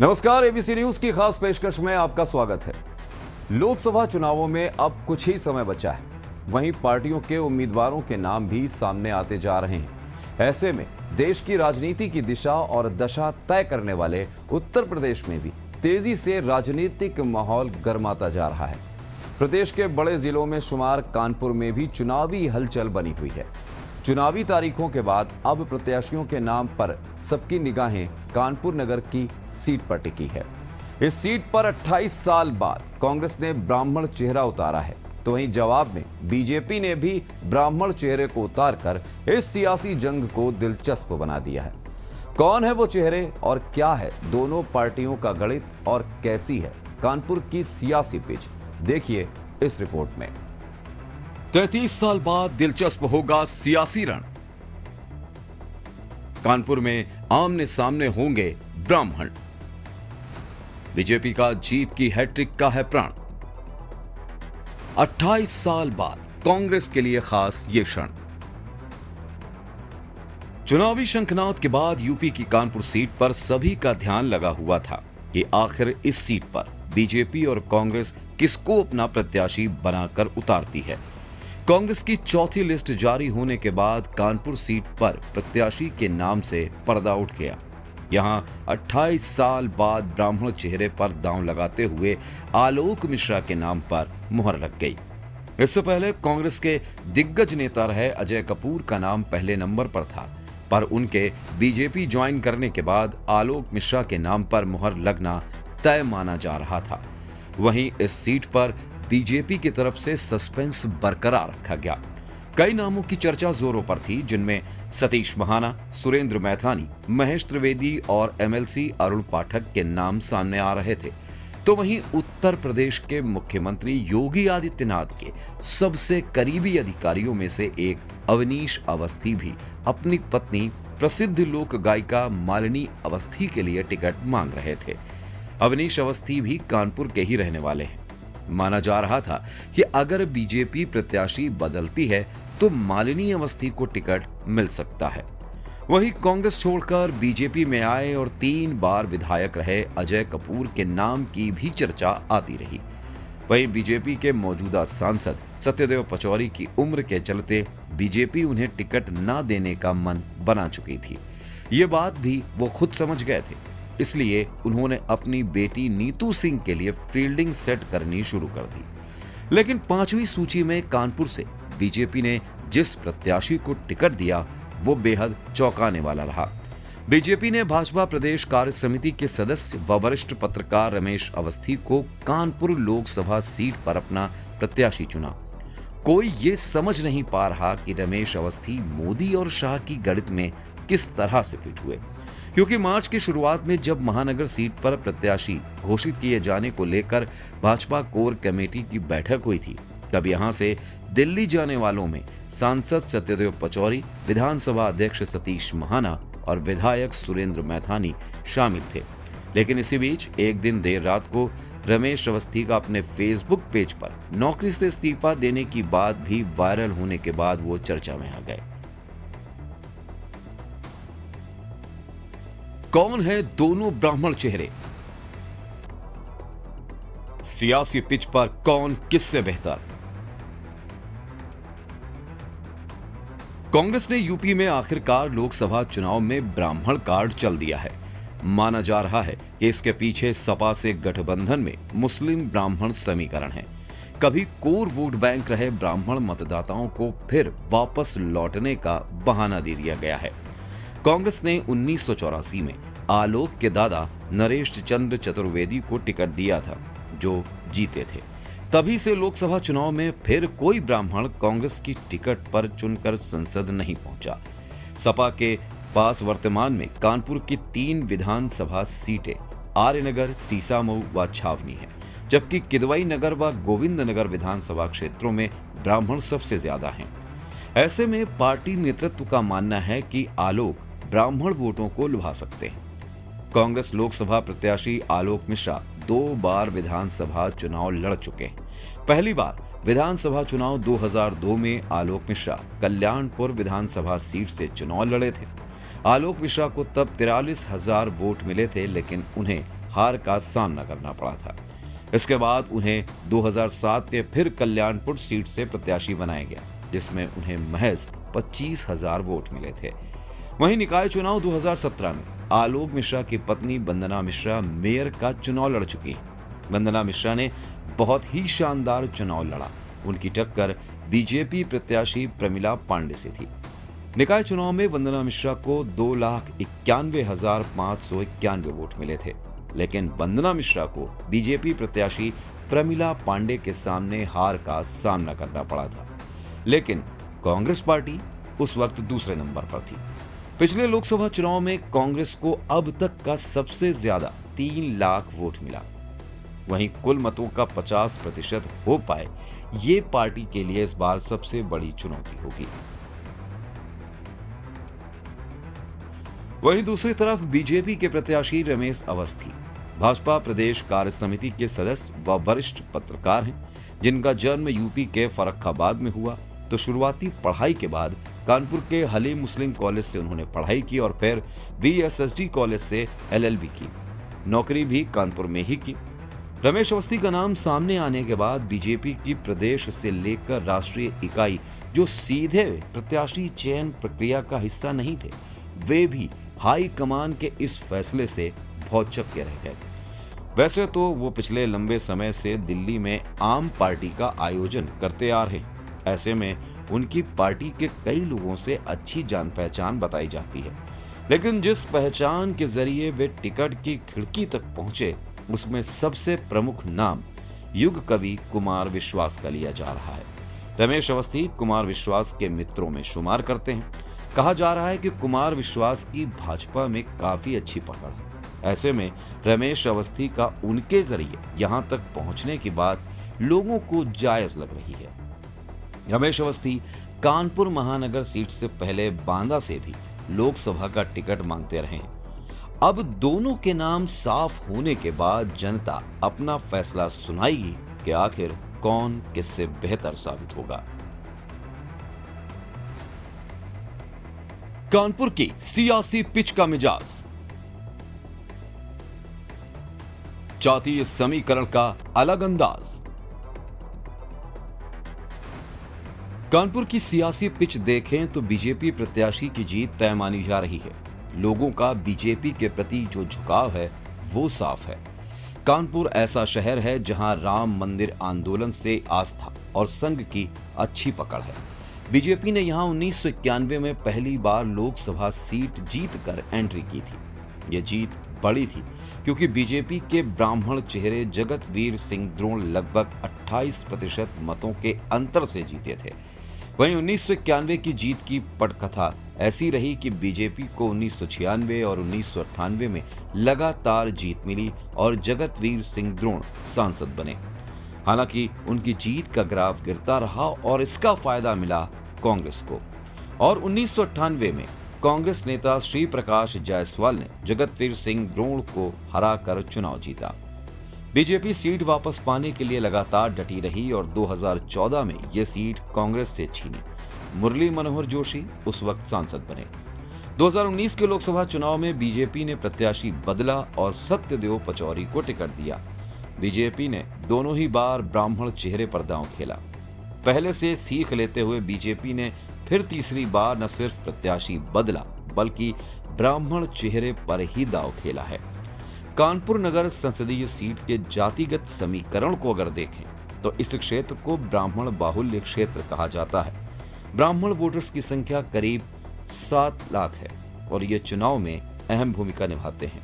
नमस्कार, ABC news की खास पेशकश में आपका स्वागत है। लोकसभा चुनावों में अब कुछ ही समय बचा है। वहीं पार्टियों के उम्मीदवारों के नाम भी सामने आते जा रहे हैं। ऐसे में देश की राजनीति की दिशा और दशा तय करने वाले उत्तर प्रदेश में भी तेजी से राजनीतिक माहौल गर्माता जा रहा है। प्रदेश के बड़े जिलों में शुमार कानपुर में भी चुनावी हलचल बनी हुई है। चुनावी तारीखों के बाद अब प्रत्याशियों के नाम पर सबकी निगाहें कानपुर नगर की सीट पर टिकी है। इस सीट पर 28 साल बाद कांग्रेस ने ब्राह्मण चेहरा उतारा है, तो वहीं जवाब में बीजेपी ने भी ब्राह्मण चेहरे को उतारकर इस सियासी जंग को दिलचस्प बना दिया है। कौन है वो चेहरे और क्या है दोनों पार्टियों का गणित और कैसी है कानपुर की सियासी पिच, देखिए इस रिपोर्ट में। 33 साल बाद दिलचस्प होगा सियासी रण। कानपुर में आमने सामने होंगे ब्राह्मण। बीजेपी का जीत की हैट्रिक का है प्राण। 28 साल बाद कांग्रेस के लिए खास ये क्षण। चुनावी शंखनाद के बाद यूपी की कानपुर सीट पर सभी का ध्यान लगा हुआ था कि आखिर इस सीट पर बीजेपी और कांग्रेस किसको अपना प्रत्याशी बनाकर उतारती है। कांग्रेस की चौथी लिस्ट जारी होने के बाद कानपुर सीट पर प्रत्याशी के नाम से पर्दा उठ गया। यहां 28 साल बाद ब्राह्मण चेहरे पर दांव लगाते हुए आलोक मिश्रा के नाम पर मुहर लग गई। इससे पहले कांग्रेस के दिग्गज नेता रहे अजय कपूर का नाम पहले नंबर पर था, पर उनके बीजेपी ज्वाइन करने के बाद आलोक मिश्रा के नाम पर मुहर लगना तय माना जा रहा था। वहीं इस सीट पर बीजेपी की तरफ से सस्पेंस बरकरार रखा गया। कई नामों की चर्चा जोरों पर थी, जिनमें सतीश महाना, सुरेंद्र मैथानी, महेश त्रिवेदी और एमएलसी अरुण पाठक के नाम सामने आ रहे थे। तो वहीं उत्तर प्रदेश के मुख्यमंत्री योगी आदित्यनाथ के सबसे करीबी अधिकारियों में से एक अवनीश अवस्थी भी अपनी पत्नी प्रसिद्ध लोक गायिका मालिनी अवस्थी के लिए टिकट मांग रहे थे। अवनीश अवस्थी भी कानपुर के ही रहने वाले हैं। माना जा रहा था कि अगर बीजेपी प्रत्याशी बदलती है तो मालिनी अवस्थी को टिकट मिल सकता है। वहीं कांग्रेस छोड़कर बीजेपी में आए और 3 बार विधायक रहे अजय कपूर के नाम की भी चर्चा आती रही। वहीं बीजेपी के मौजूदा सांसद सत्यदेव पचौरी की उम्र के चलते बीजेपी उन्हें टिकट न देने का मन बना चुकी थी। ये बात भी वो खुद समझ गए थे, इसलिए उन्होंने अपनी बेटी नीतू सिंह के लिए फील्डिंग सेट करनी शुरू कर दी। लेकिन 5वीं सूची में कानपुर से बीजेपी ने जिस प्रत्याशी को टिकट दिया वो बेहद चौंकाने वाला रहा। बीजेपी ने भाजपा प्रदेश कार्य समिति के सदस्य व वरिष्ठ पत्रकार रमेश अवस्थी को कानपुर लोकसभा सीट पर अपना प्रत्याशी चुना। कोई ये समझ नहीं पा रहा कि रमेश अवस्थी मोदी और शाह की गणित में किस तरह से फिट हुए, क्योंकि मार्च की शुरुआत में जब महानगर सीट पर प्रत्याशी घोषित किए जाने को लेकर भाजपा कोर कमेटी की बैठक हुई थी, तब यहां से दिल्ली जाने वालों में सांसद सत्यदेव पचौरी, विधानसभा अध्यक्ष सतीश महाना और विधायक सुरेंद्र मैथानी शामिल थे। लेकिन इसी बीच एक दिन देर रात को रमेश अवस्थी का अपने फेसबुक पेज पर नौकरी से इस्तीफा देने की बात भी वायरल होने के बाद वो चर्चा में आ गए। कौन है दोनों ब्राह्मण चेहरे? सियासी पिच पर कौन किससे बेहतर? कांग्रेस ने यूपी में आखिरकार लोकसभा चुनाव में ब्राह्मण कार्ड चल दिया है। माना जा रहा है कि इसके पीछे सपा से गठबंधन में मुस्लिम ब्राह्मण समीकरण है। कभी कोर वोट बैंक रहे ब्राह्मण मतदाताओं को फिर वापस लौटने का बहाना दे दिया गया है। कांग्रेस ने 1984 में आलोक के दादा नरेश चंद्र चतुर्वेदी को टिकट दिया था, जो जीते थे। तभी से लोकसभा चुनाव में फिर कोई ब्राह्मण कांग्रेस की टिकट पर चुनकर संसद नहीं पहुंचा। सपा के पास वर्तमान में कानपुर की 3 विधानसभा सीटें आर्यनगर, सीसामऊ व छावनी है, जबकि किदवई नगर व गोविंद नगर विधानसभा क्षेत्रों में ब्राह्मण सबसे ज्यादा हैं। ऐसे में पार्टी नेतृत्व का मानना है कि आलोक ब्राह्मण वोटों को लुभा सकते हैं। कांग्रेस लोकसभा प्रत्याशी आलोक मिश्रा 2 बार विधानसभा चुनाव लड़ चुके हैं। पहली बार विधानसभा चुनाव 2002 में आलोक मिश्रा कल्याणपुर विधानसभा सीट से चुनाव लड़े थे। आलोक मिश्रा को तब 43,000 वोट मिले थे, लेकिन उन्हें हार का सामना करना पड़ा था। इसके बाद उन्हें 2007 में फिर कल्याणपुर सीट से प्रत्याशी बनाया गया, जिसमें उन्हें महज 25,000 वोट मिले थे। वहीं निकाय चुनाव 2017 में आलोक मिश्रा की पत्नी वंदना मिश्रा मेयर का चुनाव लड़ चुकी हैं। वंदना मिश्रा ने बहुत ही शानदार चुनाव लड़ा। उनकी टक्कर बीजेपी प्रत्याशी प्रमिला पांडे से थी। निकाय चुनाव में वंदना मिश्रा को 2,91,591 वोट मिले थे, लेकिन वंदना मिश्रा को बीजेपी प्रत्याशी प्रमिला पांडे के सामने हार का सामना करना पड़ा था। लेकिन कांग्रेस पार्टी उस वक्त दूसरे नंबर पर थी। पिछले लोकसभा चुनाव में कांग्रेस को अब तक का सबसे ज्यादा 3 लाख वोट मिला। वहीं कुल मतों का 50% हो पाए, ये पार्टी के लिए इस बार सबसे बड़ी चुनौती होगी। वहीं दूसरी तरफ बीजेपी के प्रत्याशी रमेश अवस्थी भाजपा प्रदेश कार्य समिति के सदस्य व वरिष्ठ पत्रकार हैं, जिनका जन्म यूपी के फर्रुखाबाद में हुआ। तो शुरुआती पढ़ाई के बाद कानपुर के हलीम मुस्लिम कॉलेज से उन्होंने पढ़ाई की और फिर VSSD कॉलेज से LLB की। नौकरी भी कानपुर में ही की। रमेश अवस्थी का नाम सामने आने के बाद बीजेपी की प्रदेश से लेकर राष्ट्रीय इकाई, जो सीधे प्रत्याशी चयन प्रक्रिया का हिस्सा नहीं थे, वे भी हाई कमान के इस फैसले से भौचक्के के रह गए। वैसे तो वो पिछले लंबे समय से दिल्ली में आम पार्टी का आयोजन करते आ रहे, ऐसे में उनकी पार्टी के कई लोगों से अच्छी जान पहचान बताई जाती है, लेकिन जिस पहचान के जरिए वे टिकट की खिड़की तक पहुंचे, उसमें सबसे प्रमुख नाम युग कवि कुमार विश्वास का लिया जा रहा है। रमेश अवस्थी कुमार विश्वास के मित्रों में शुमार करते हैं। कहा जा रहा है कि कुमार विश्वास की भाजपा में काफी अच्छी पकड़ है। ऐसे में रमेश अवस्थी का उनके जरिए यहां तक पहुंचने की बात लोगों को जायज लग रही है। रमेश अवस्थी कानपुर महानगर सीट से पहले बांदा से भी लोकसभा का टिकट मांगते रहे। अब दोनों के नाम साफ होने के बाद जनता अपना फैसला सुनाएगी कि आखिर कौन किससे बेहतर साबित होगा। कानपुर की सियासी पिच का मिजाज, जातीय समीकरण का अलग अंदाज। कानपुर की सियासी पिच देखें तो बीजेपी प्रत्याशी की जीत तय मानी जा रही है। लोगों का बीजेपी के प्रति जो झुकाव है वो साफ है। कानपुर ऐसा शहर है जहां राम मंदिर आंदोलन से आस्था और संघ की अच्छी पकड़ है। बीजेपी ने यहां 1991 में पहली बार लोकसभा सीट जीतकर एंट्री की थी। यह जीत बड़ी थी क्योंकि बीजेपी के ब्राह्मण चेहरे जगतवीर सिंह द्रोण लगभग 28% मतों के अंतर से जीते थे। वहीं 1991 की जीत की पटकथा ऐसी रही कि बीजेपी को 1996 और 1998 में लगातार जीत मिली और जगतवीर सिंह द्रोण सांसद बने। हालांकि उनकी जीत का ग्राफ गिरता रहा और इसका फायदा मिला कांग्रेस को, और 1998 में कांग्रेस नेता श्री प्रकाश जायसवाल ने जगतवीर सिंह द्रोण को हराकर चुनाव जीता। बीजेपी सीट वापस पाने के लिए लगातार डटी रही और 2014 में यह सीट कांग्रेस से छीनी। मुरली मनोहर जोशी उस वक्त सांसद बने। 2019 के लोकसभा चुनाव में बीजेपी ने प्रत्याशी बदला और सत्यदेव पचौरी को टिकट दिया। बीजेपी ने दोनों ही बार ब्राह्मण चेहरे पर दांव खेला। पहले से सीख लेते हुए बीजेपी ने फिर तीसरी बार न सिर्फ प्रत्याशी बदला बल्कि ब्राह्मण चेहरे पर ही दांव खेला है। कानपुर नगर संसदीय सीट के जातिगत समीकरण को अगर देखें तो इस क्षेत्र को ब्राह्मण बाहुल्य क्षेत्र कहा जाता है। ब्राह्मण वोटर्स की संख्या करीब 7 लाख है और ये चुनाव में अहम भूमिका निभाते हैं।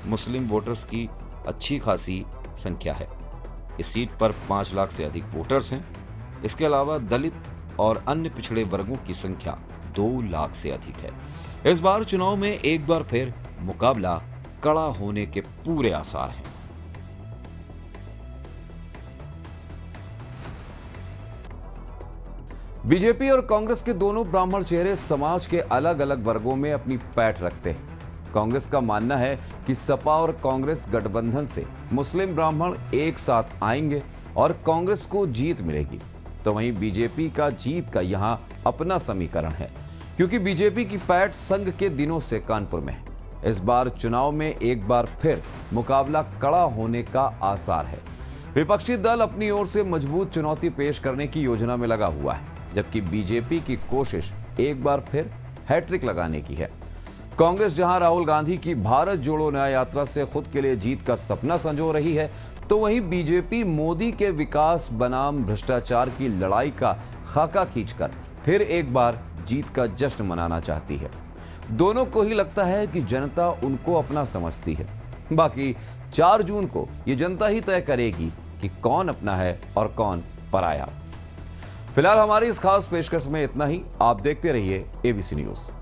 मुस्लिम वोटर्स की अच्छी खासी संख्या है। इस सीट पर 5 लाख से अधिक वोटर्स हैं। इसके अलावा दलित और अन्य पिछड़े वर्गों की संख्या 2 लाख से अधिक है। इस बार चुनाव में एक बार फिर मुकाबला कड़ा होने के पूरे आसार हैं। बीजेपी और कांग्रेस के दोनों ब्राह्मण चेहरे समाज के अलग अलग वर्गों में अपनी पैठ रखते हैं। कांग्रेस का मानना है कि सपा और कांग्रेस गठबंधन से मुस्लिम ब्राह्मण एक साथ आएंगे और कांग्रेस को जीत मिलेगी। तो वहीं बीजेपी का जीत का यहां अपना समीकरण है, क्योंकि बीजेपी की पैठ संघ के दिनों से कानपुर में है। इस बार चुनाव में एक बार फिर मुकाबला कड़ा होने का आसार है। विपक्षी दल अपनी ओर से मजबूत चुनौती पेश करने की योजना में लगा हुआ है, जबकि बीजेपी की कोशिश एक बार फिर हैट्रिक लगाने की है। कांग्रेस जहां राहुल गांधी की भारत जोड़ो न्याय यात्रा से खुद के लिए जीत का सपना संजो रही है, तो वहीं बीजेपी मोदी के विकास बनाम भ्रष्टाचार की लड़ाई का खाका खींचकर फिर एक बार जीत का जश्न मनाना चाहती है। दोनों को ही लगता है कि जनता उनको अपना समझती है। बाकी 4 जून को ये जनता ही तय करेगी कि कौन अपना है और कौन पराया। फिलहाल हमारी इस खास पेशकश में इतना ही। आप देखते रहिए ABC न्यूज़।